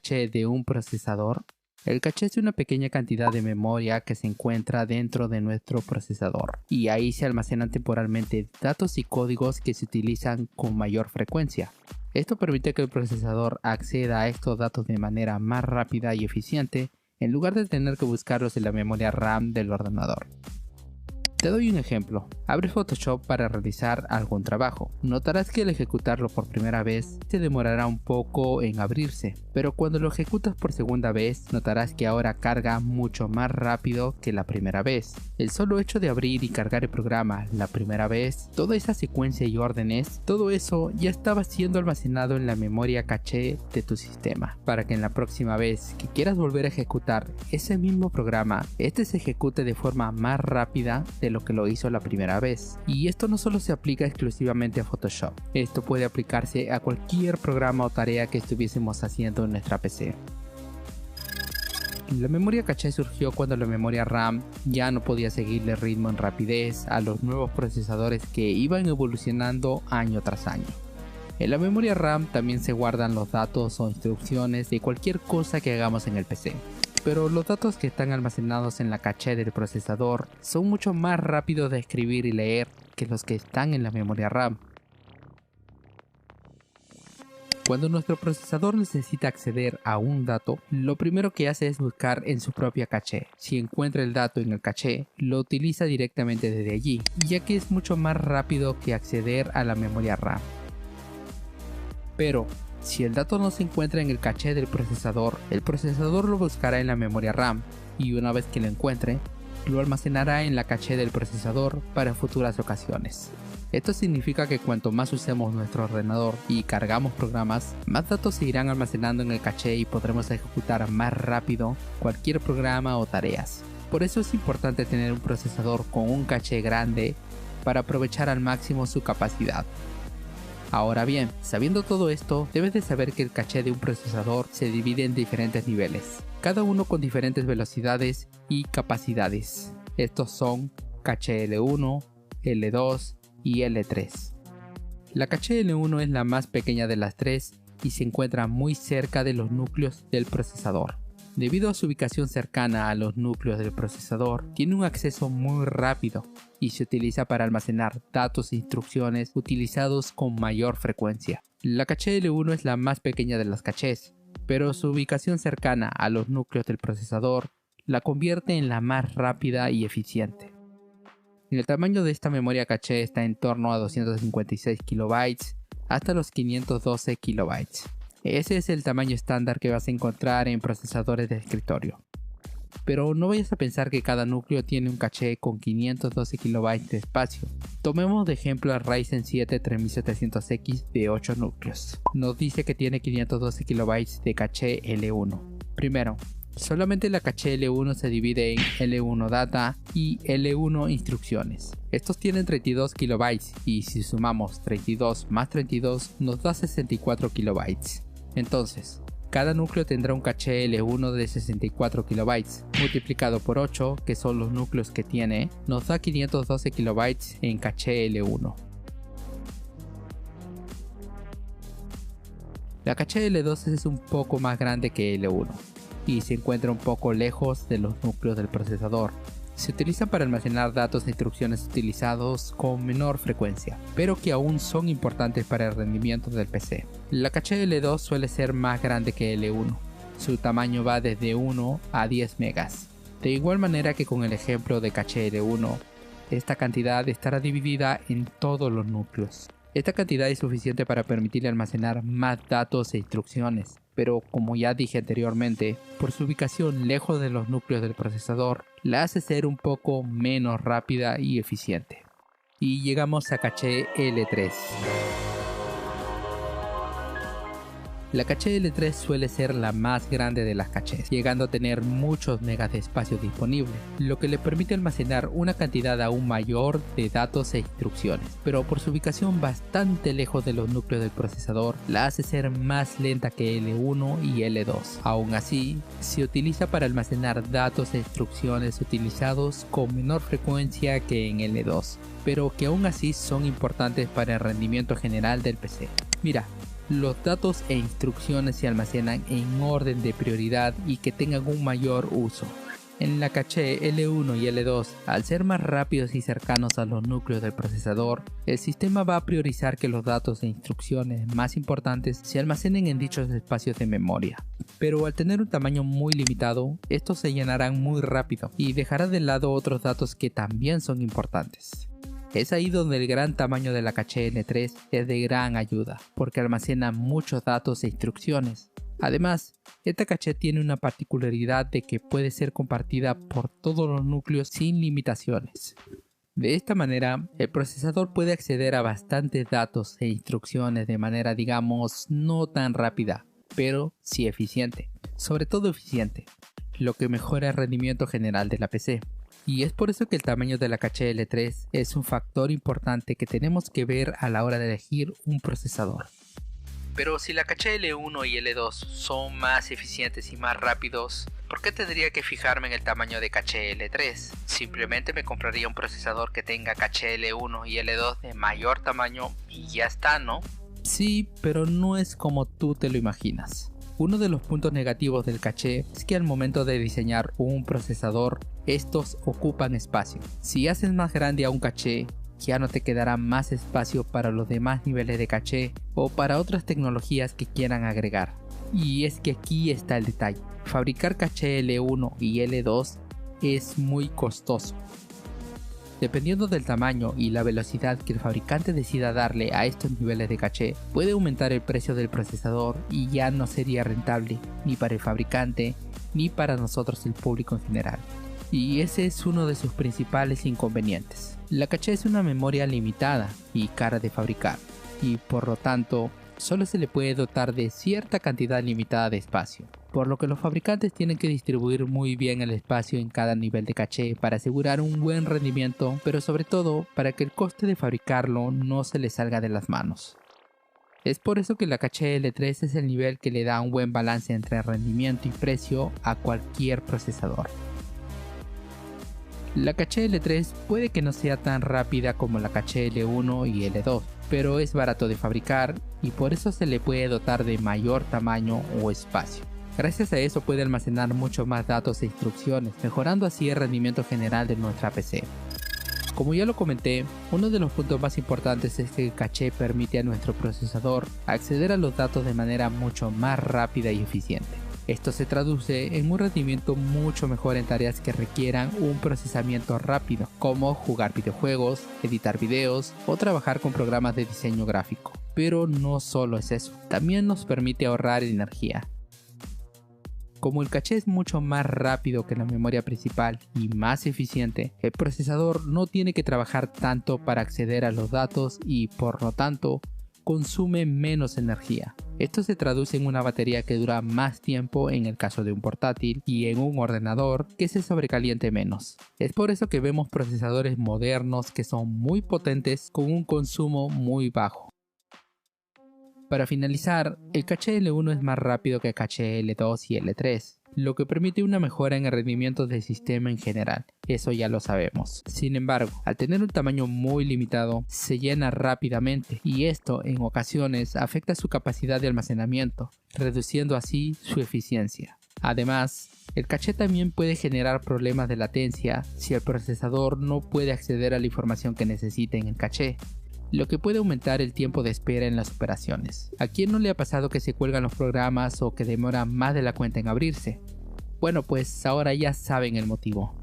caché de un procesador? El caché es una pequeña cantidad de memoria que se encuentra dentro de nuestro procesador y ahí se almacenan temporalmente datos y códigos que se utilizan con mayor frecuencia. Esto permite que el procesador acceda a estos datos de manera más rápida y eficiente en lugar de tener que buscarlos en la memoria RAM del ordenador. Te doy un ejemplo. Abres Photoshop para realizar algún trabajo. Notarás que al ejecutarlo por primera vez te demorará un poco en abrirse, pero cuando lo ejecutas por segunda vez notarás que ahora carga mucho más rápido que la primera vez. El solo hecho de abrir y cargar el programa la primera vez, toda esa secuencia y órdenes, todo eso ya estaba siendo almacenado en la memoria caché de tu sistema, para que en la próxima vez que quieras volver a ejecutar ese mismo programa, este se ejecute de forma más rápida de lo que lo hizo la primera vez. Y esto no solo se aplica exclusivamente a Photoshop, esto puede aplicarse a cualquier programa o tarea que estuviésemos haciendo en nuestra PC. La memoria caché surgió cuando la memoria RAM ya no podía seguirle ritmo en rapidez a los nuevos procesadores que iban evolucionando año tras año. En la memoria RAM también se guardan los datos o instrucciones de cualquier cosa que hagamos en el PC. Pero los datos que están almacenados en la caché del procesador son mucho más rápidos de escribir y leer que los que están en la memoria RAM. Cuando nuestro procesador necesita acceder a un dato, lo primero que hace es buscar en su propia caché. Si encuentra el dato en el caché, lo utiliza directamente desde allí, ya que es mucho más rápido que acceder a la memoria RAM. Pero si el dato no se encuentra en el caché del procesador, el procesador lo buscará en la memoria RAM y una vez que lo encuentre, lo almacenará en la caché del procesador para futuras ocasiones. Esto significa que cuanto más usemos nuestro ordenador y cargamos programas, más datos se irán almacenando en el caché y podremos ejecutar más rápido cualquier programa o tareas. Por eso es importante tener un procesador con un caché grande para aprovechar al máximo su capacidad. Ahora bien, sabiendo todo esto, debes de saber que el caché de un procesador se divide en diferentes niveles, cada uno con diferentes velocidades y capacidades. Estos son caché L1, L2 y L3. La caché L1 es la más pequeña de las tres y se encuentra muy cerca de los núcleos del procesador. Debido a su ubicación cercana a los núcleos del procesador, tiene un acceso muy rápido y se utiliza para almacenar datos e instrucciones utilizados con mayor frecuencia. La caché L1 es la más pequeña de las cachés, pero su ubicación cercana a los núcleos del procesador la convierte en la más rápida y eficiente. El tamaño de esta memoria caché está en torno a 256 KB hasta los 512 KB. Ese es el tamaño estándar que vas a encontrar en procesadores de escritorio. Pero no vayas a pensar que cada núcleo tiene un caché con 512 KB de espacio. Tomemos de ejemplo el Ryzen 7 3700X de 8 núcleos. Nos dice que tiene 512 KB de caché L1. Primero, solamente la caché L1 se divide en L1 data y L1 instrucciones. Estos tienen 32 KB y si sumamos 32 más 32 nos da 64 KB. Entonces, cada núcleo tendrá un caché L1 de 64 KB, multiplicado por 8, que son los núcleos que tiene, nos da 512 KB en caché L1. La caché L2 es un poco más grande que L1 y se encuentra un poco lejos de los núcleos del procesador. Se utiliza para almacenar datos e instrucciones utilizados con menor frecuencia, pero que aún son importantes para el rendimiento del PC. La caché L2 suele ser más grande que L1. Su tamaño va desde 1 a 10 megas. De igual manera que con el ejemplo de caché L1, esta cantidad estará dividida en todos los núcleos. Esta cantidad es suficiente para permitirle almacenar más datos e instrucciones, pero como ya dije anteriormente, por su ubicación lejos de los núcleos del procesador, la hace ser un poco menos rápida y eficiente. Y llegamos a caché L3. La caché L3 suele ser la más grande de las cachés, llegando a tener muchos megas de espacio disponible, lo que le permite almacenar una cantidad aún mayor de datos e instrucciones, pero por su ubicación bastante lejos de los núcleos del procesador, la hace ser más lenta que L1 y L2. Aún así, se utiliza para almacenar datos e instrucciones utilizados con menor frecuencia que en L2, pero que aún así son importantes para el rendimiento general del PC. Mira, Los datos e instrucciones se almacenan en orden de prioridad y que tengan un mayor uso. En la caché L1 y L2, al ser más rápidos y cercanos a los núcleos del procesador, el sistema va a priorizar que los datos e instrucciones más importantes se almacenen en dichos espacios de memoria. Pero al tener un tamaño muy limitado, estos se llenarán muy rápido y dejará de lado otros datos que también son importantes. Es ahí donde el gran tamaño de la caché L3 es de gran ayuda, porque almacena muchos datos e instrucciones. Además, esta caché tiene una particularidad de que puede ser compartida por todos los núcleos sin limitaciones. De esta manera, el procesador puede acceder a bastantes datos e instrucciones de manera, digamos, no tan rápida, pero sí eficiente, sobre todo eficiente, lo que mejora el rendimiento general de la PC. Y es por eso que el tamaño de la caché L3 es un factor importante que tenemos que ver a la hora de elegir un procesador. Pero si la caché L1 y L2 son más eficientes y más rápidos, ¿por qué tendría que fijarme en el tamaño de caché L3? Simplemente me compraría un procesador que tenga caché L1 y L2 de mayor tamaño y ya está, ¿no? Sí, pero no es como tú te lo imaginas. Uno de los puntos negativos del caché es que al momento de diseñar un procesador, estos ocupan espacio. Si haces más grande a un caché, ya no te quedará más espacio para los demás niveles de caché o para otras tecnologías que quieran agregar. Y es que aquí está el detalle. Fabricar caché L1 y L2 es muy costoso. Dependiendo del tamaño y la velocidad que el fabricante decida darle a estos niveles de caché, puede aumentar el precio del procesador y ya no sería rentable ni para el fabricante ni para nosotros el público en general. Y ese es uno de sus principales inconvenientes. La caché es una memoria limitada y cara de fabricar, y por lo tanto solo se le puede dotar de cierta cantidad limitada de espacio, por lo que los fabricantes tienen que distribuir muy bien el espacio en cada nivel de caché para asegurar un buen rendimiento, pero sobre todo para que el coste de fabricarlo no se les salga de las manos. Es por eso que la caché L3 es el nivel que le da un buen balance entre rendimiento y precio a cualquier procesador. La caché L3 puede que no sea tan rápida como la caché L1 y L2, pero es barato de fabricar y por eso se le puede dotar de mayor tamaño o espacio. Gracias a eso puede almacenar mucho más datos e instrucciones, mejorando así el rendimiento general de nuestra PC. Como ya lo comenté, uno de los puntos más importantes es que el caché permite a nuestro procesador acceder a los datos de manera mucho más rápida y eficiente. Esto se traduce en un rendimiento mucho mejor en tareas que requieran un procesamiento rápido, como jugar videojuegos, editar videos o trabajar con programas de diseño gráfico. Pero no solo es eso, también nos permite ahorrar energía. Como el caché es mucho más rápido que la memoria principal y más eficiente, el procesador no tiene que trabajar tanto para acceder a los datos y por lo tanto consume menos energía. Esto se traduce en una batería que dura más tiempo en el caso de un portátil y en un ordenador que se sobrecaliente menos. Es por eso que vemos procesadores modernos que son muy potentes con un consumo muy bajo. Para finalizar, el caché L1 es más rápido que el caché L2 y L3, lo que permite una mejora en el rendimiento del sistema en general, eso ya lo sabemos. Sin embargo, al tener un tamaño muy limitado, se llena rápidamente y esto en ocasiones afecta su capacidad de almacenamiento, reduciendo así su eficiencia. Además, el caché también puede generar problemas de latencia si el procesador no puede acceder a la información que necesita en el caché, lo que puede aumentar el tiempo de espera en las operaciones. ¿A quién no le ha pasado que se cuelgan los programas o que demoran más de la cuenta en abrirse? Bueno, pues ahora ya saben el motivo.